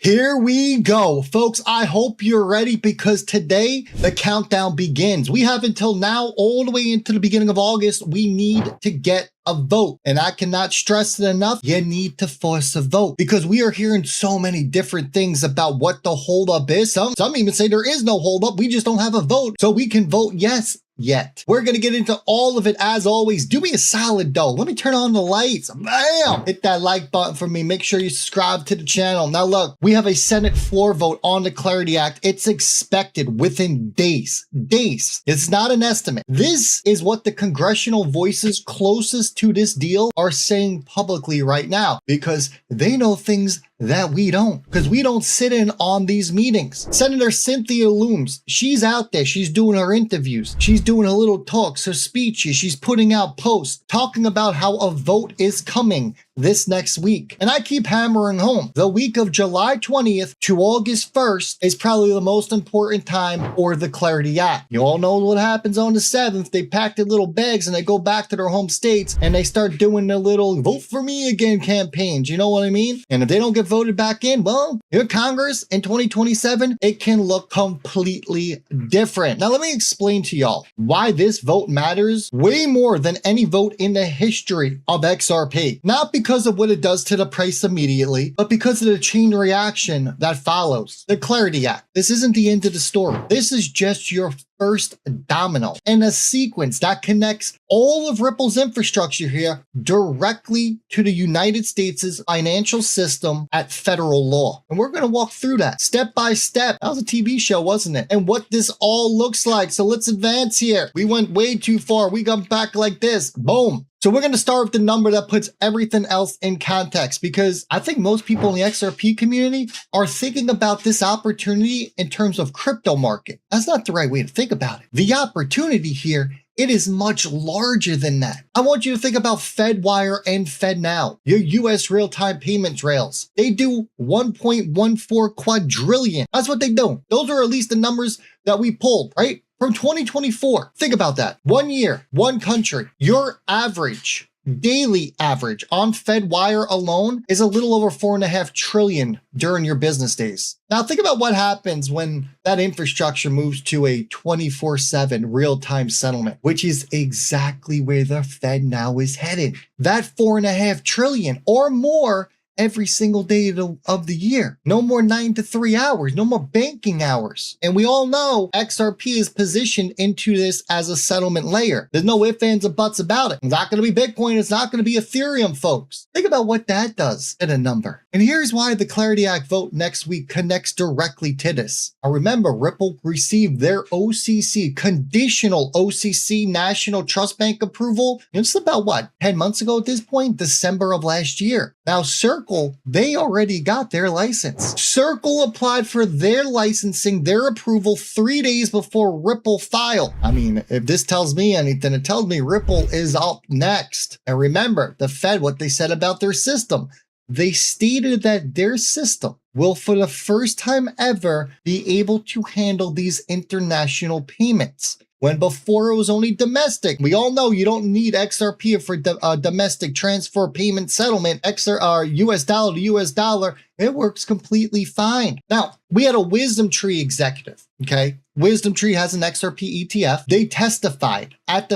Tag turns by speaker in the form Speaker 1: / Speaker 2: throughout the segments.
Speaker 1: Here we go, folks. I hope you're ready because today the countdown begins. We have until now, all the way into the beginning of August. We need to get a vote. And I cannot stress it enough. You need to force a vote because we are hearing so many different things about what the holdup is. Some even say there is no holdup. We just don't have a vote. So we can vote yes yet. We're going to get into all of it as always. Do me a solid though. Let me turn on the lights. Bam! Hit that like button for me. Make sure you subscribe to the channel. Now look, we have a Senate floor vote on the Clarity Act. It's expected within days. It's not an estimate. This is what the congressional voices closest to this deal are saying publicly right now because they know things that we don't, because we don't sit in on these meetings. Senator Cynthia Looms, she's out there. She's doing her interviews. She's doing her little talks, her speeches. She's putting out posts talking about how a vote is coming this next week. And I keep hammering home, the week of July 20th to August 1st is probably the most important time for the Clarity Act. You all know what happens on the 7th. They pack their little bags and they go back to their home states and they start doing their little vote for me again campaigns. You know what I mean? And if they don't get voted back in, well, your Congress in 2027, it can look completely different. Now, let me explain to y'all why this vote matters way more than any vote in the history of XRP. Not because of what it does to the price immediately, but because of the chain reaction that follows. The Clarity Act. This isn't the end of the story. This is just your first domino in a sequence that connects all of Ripple's infrastructure here directly to the United States' financial system at federal law. And we're going to walk through that step by step. That was a TV show, wasn't it? And what this all looks like. So let's advance here. We went way too far. We got back like this. Boom. So we're going to start with the number that puts everything else in context because I think most people in the XRP community are thinking about this opportunity in terms of crypto market. That's not the right way to think about it. The opportunity here, it is much larger than that. I want you to think about FedWire and FedNow, your US real-time payments rails. They do 1.14 quadrillion. That's what they do. Those are at least the numbers that we pulled, right? From 2024, think about that. 1 year, one country, your average, daily average on FedWire alone is a little over 4.5 trillion during your business days. Now think about what happens when that infrastructure moves to a 24/7 real-time settlement, which is exactly where the FedNow is headed. That 4.5 trillion or more every single day of the year. No more 9 to 3 hours, no more banking hours. And we all know XRP is positioned into this as a settlement layer. There's no ifs, ands, or buts about it. It's not going to be Bitcoin. It's not going to be Ethereum, folks. Think about what that does in a number. And here's why the Clarity Act vote next week connects directly to this. Now remember, Ripple received their OCC, conditional OCC National Trust Bank approval. It's about what, 10 months ago at this point, December of last year. Now Circle, they already got their license. Circle applied for their licensing, their approval 3 days before Ripple filed. I mean, if this tells me anything, it tells me Ripple is up next. And remember, the Fed, what they said about their system, they stated that their system will for the first time ever be able to handle these international payments. When before it was only domestic. We all know you don't need XRP for domestic transfer payment settlement, US dollar to US dollar. It works completely fine. Now, we had a Wisdom Tree executive, okay? Wisdom Tree has an XRP ETF. They testified at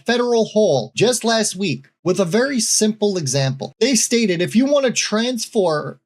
Speaker 1: Federal Hall just last week with a very simple example. They stated if you want to transfer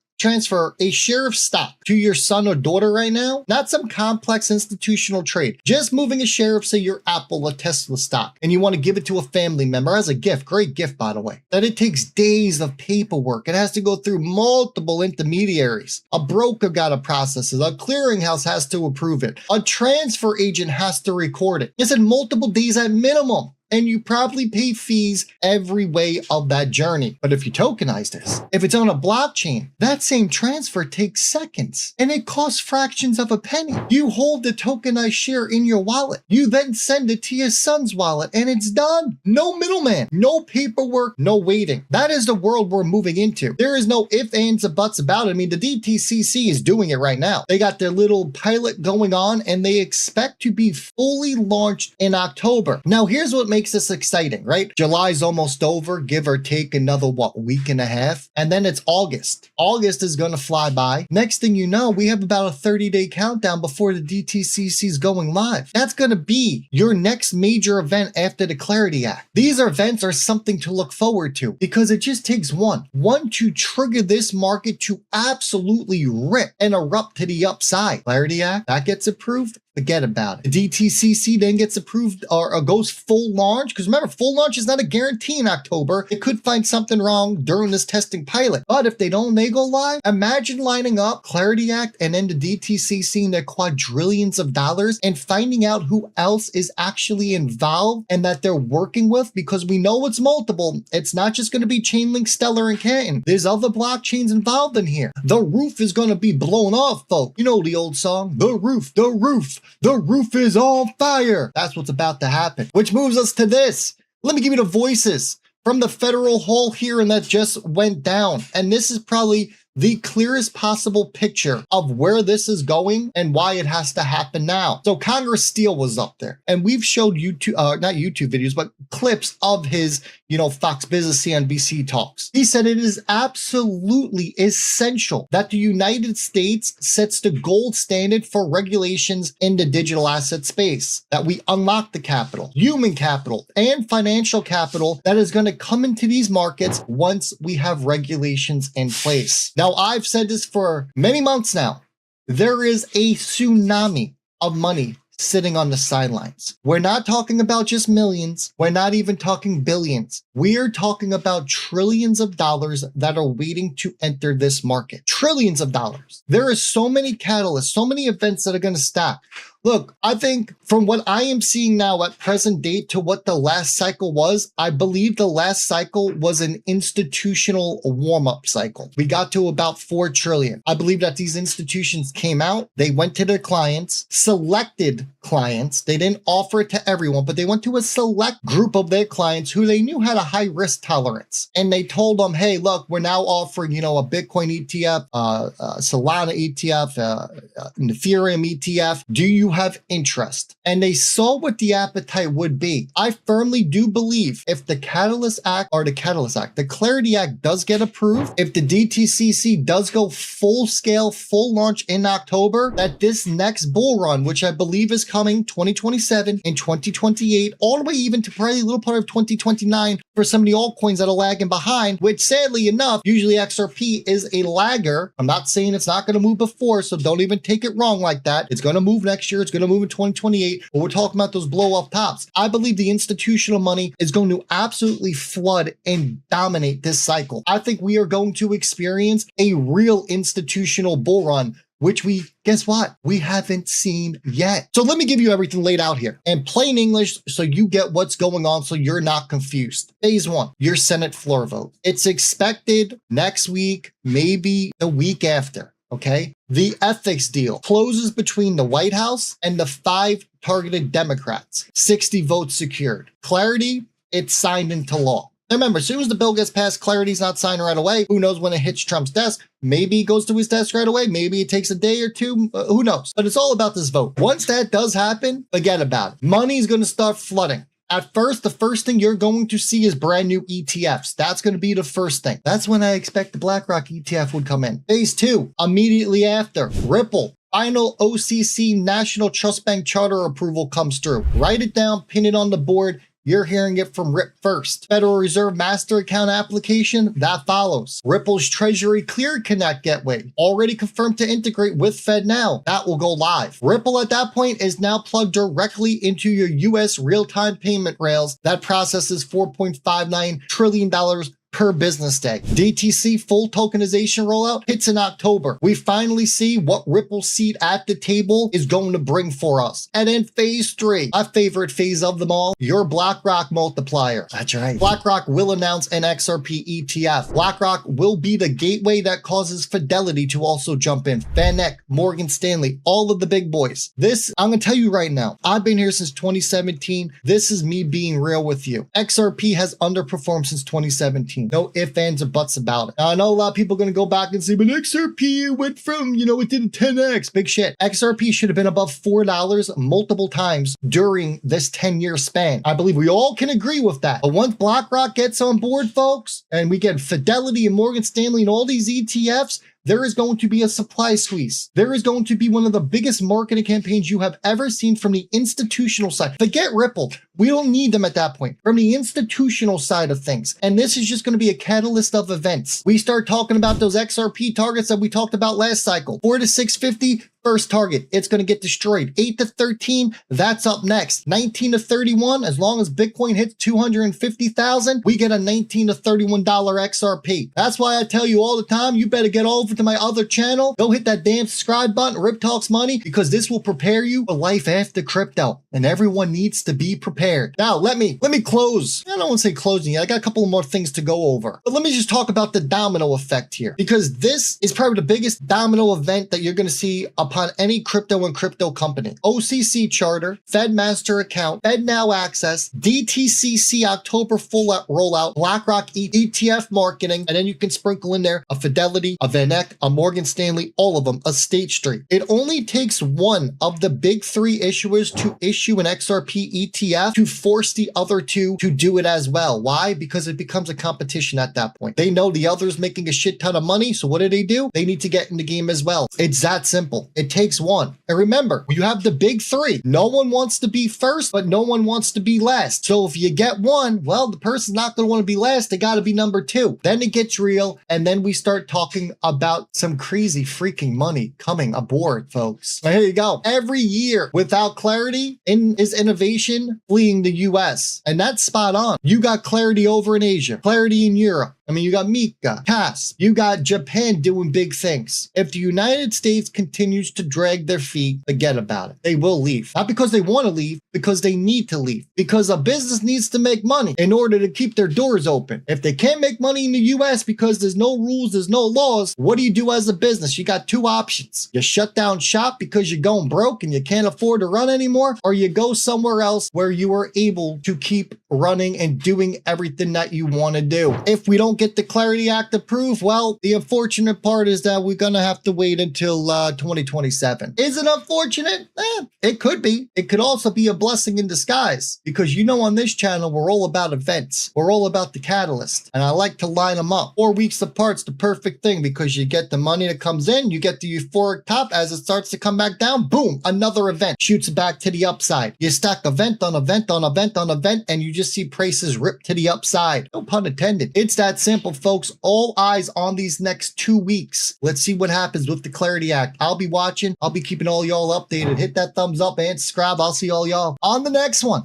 Speaker 1: a share of stock to your son or daughter right now, not some complex institutional trade, just moving a share of, say, your Apple or Tesla stock, and you want to give it to a family member as a gift, great gift, by the way, that it takes days of paperwork. It has to go through multiple intermediaries. A broker got to process it. A clearinghouse has to approve it. A transfer agent has to record it. It's in multiple days at minimum. And you probably pay fees every way of that journey. But if you tokenize this, if it's on a blockchain, that same transfer takes seconds and it costs fractions of a penny. You hold the tokenized share in your wallet. You then send it to your son's wallet and it's done. No middleman, no paperwork, no waiting. That is the world we're moving into. There is no ifs, ands, or buts about it. I mean, the DTCC is doing it right now. They got their little pilot going on and they expect to be fully launched in October. Now, here's what makes makes this exciting, right? July's almost over, give or take another, week and a half. And then it's August. August is going to fly by. Next thing you know, we have about a 30-day countdown before the DTCC is going live. That's going to be your next major event after the Clarity Act. These events are something to look forward to because it just takes one to trigger this market to absolutely rip and erupt to the upside. Clarity Act, that gets approved. Forget about it. The DTCC then gets approved or goes full launch. Because remember, full launch is not a guarantee in October. It could find something wrong during this testing pilot. But if they don't, they go live. Imagine lining up Clarity Act and then the DTCC seeing their quadrillions of dollars and finding out who else is actually involved and that they're working with, because we know it's multiple. It's not just going to be Chainlink, Stellar, and Canton. There's other blockchains involved in here. The roof is going to be blown off, folks. You know the old song, the roof. The roof is on fire. That's what's about to happen. Which moves us to this. Let me give you the voices from the federal hall hearing that just went down. And this is probably the clearest possible picture of where this is going and why it has to happen now. So Congress Steele was up there, and we've showed YouTube, not YouTube videos, but clips of his, Fox Business CNBC talks. He said it is absolutely essential that the United States sets the gold standard for regulations in the digital asset space, that we unlock the capital, human capital, and financial capital that is going to come into these markets once we have regulations in place. Now, I've said this for many months now. There is a tsunami of money sitting on the sidelines. We're not talking about just millions. We're not even talking billions. We are talking about trillions of dollars that are waiting to enter this market. Trillions of dollars. There are so many catalysts, so many events that are going to stack. Look, I think from what I am seeing now at present date to what the last cycle was, I believe the last cycle was an institutional warm-up cycle. We got to about 4 trillion. I believe that these institutions came out, they went to their clients, selected clients. They didn't offer it to everyone, but they went to a select group of their clients who they knew had a high risk tolerance. And they told them, hey, look, we're now offering, a Bitcoin ETF, Solana ETF, an Ethereum ETF. Do you have interest? And they saw what the appetite would be. I firmly do believe if the the Clarity Act does get approved, if the DTCC does go full scale, full launch in October, that this next bull run, which I believe is coming 2027 and 2028, all the way even to probably a little part of 2029 for some of the altcoins that are lagging behind, which sadly enough, usually XRP is a lagger. I'm not saying it's not going to move before, so don't even take it wrong like that. It's going to move next year. It's going to move in 2028, but we're talking about those blow up tops. I believe the institutional money is going to absolutely flood and dominate this cycle. I think we are going to experience a real institutional bull run, which guess what? We haven't seen yet. So let me give you everything laid out here in plain English so you get what's going on so you're not confused. Phase 1, your Senate floor vote. It's expected next week, maybe the week after. Okay. The ethics deal closes between the White House and the 5 targeted Democrats. 60 votes secured. Clarity, it's signed into law. Now remember, as soon as the bill gets passed, Clarity's not signed right away. Who knows when it hits Trump's desk? Maybe it goes to his desk right away. Maybe it takes a day or two. Who knows? But it's all about this vote. Once that does happen, forget about it. Money's going to start flooding. At first, the first thing you're going to see is brand new ETFs. That's going to be the first thing. That's when I expect the BlackRock ETF would come in. Phase 2, immediately after, Ripple. Final OCC National Trust Bank Charter approval comes through. Write it down, pin it on the board. You're hearing it from Rip first. Federal Reserve Master Account application, that follows. Ripple's Treasury Clear Connect gateway, already confirmed to integrate with FedNow. That will go live. Ripple at that point is now plugged directly into your US real-time payment rails that processes $4.59 trillion per business day. DTC full tokenization rollout hits in October. We finally see what Ripple's seat at the table is going to bring for us. And then phase 3, my favorite phase of them all, your BlackRock multiplier. That's right. BlackRock will announce an XRP ETF. BlackRock will be the gateway that causes Fidelity to also jump in. VanEck, Morgan Stanley, all of the big boys. This, I'm going to tell you right now, I've been here since 2017. This is me being real with you. XRP has underperformed since 2017. king. No ifs, ands, or buts about it. Now, I know a lot of people are going to go back and say, but XRP went from, it did a 10x. Big shit. XRP should have been above $4 multiple times during this 10-year span. I believe we all can agree with that. But once BlackRock gets on board, folks, and we get Fidelity and Morgan Stanley and all these ETFs, there is going to be a supply squeeze. There is going to be one of the biggest marketing campaigns you have ever seen from the institutional side. Forget Ripple. We don't need them at that point. From the institutional side of things. And this is just going to be a catalyst of events. We start talking about those XRP targets that we talked about last cycle. 4 to 650, first target. It's going to get destroyed. 8 to 13, that's up next. 19 to 31, as long as Bitcoin hits 250,000, we get a $19 to $31 XRP. That's why I tell you all the time, you better get over to my other channel. Go hit that damn subscribe button, Rip Talks Money, because this will prepare you for life after crypto. And everyone needs to be prepared. Now, let me close. I don't want to say closing yet. I got a couple more things to go over. But let me just talk about the domino effect here, because this is probably the biggest domino event that you're going to see upon any crypto and crypto company. OCC charter, Fed master account, Fed now access, DTCC October full rollout, BlackRock ETF marketing, and then you can sprinkle in there a Fidelity, a Van Eck, a Morgan Stanley, all of them, a State Street. It only takes one of the big three issuers to issue an XRP ETF to force the other two to do it as well. Why? Because it becomes a competition at that point. They know the other's making a shit ton of money, so what do? They need to get in the game as well. It's that simple. It takes one. And remember, you have the big three. No one wants to be first, but no one wants to be last. So if you get one, well, the person's not going to want to be last. They got to be number two. Then it gets real, and then we start talking about some crazy freaking money coming aboard, folks. Now, here you go. Every year, without clarity, is innovation fleeing the US. And that's spot on. You got clarity over in Asia, clarity in Europe. I mean, you got Mika, CAS, you got Japan doing big things. If the United States continues to drag their feet, forget about it. They will leave. Not because they want to leave, because they need to leave. Because a business needs to make money in order to keep their doors open. If they can't make money in the US because there's no rules, there's no laws, what do you do as a business? You got two options. You shut down shop because you're going broke and you can't afford to run anymore, or you go somewhere else where you are able to keep running and doing everything that you want to do. If we don't get the Clarity Act approved, well, the unfortunate part is that we're going to have to wait until 2027. Is it unfortunate? It could be. It could also be a blessing in disguise, because on this channel, we're all about events. We're all about the catalyst, and I like to line them up. 4 weeks apart's the perfect thing, because you get the money that comes in, you get the euphoric top. As it starts to come back down, boom, another event shoots back to the upside. You stack event on event on event on event, and you just see prices rip to the upside. No pun intended. It's that simple, folks. All eyes on these next 2 weeks. Let's see what happens with the Clarity Act. I'll be watching. I'll be keeping all y'all updated. Hit that thumbs up and subscribe. I'll see all y'all on the next one.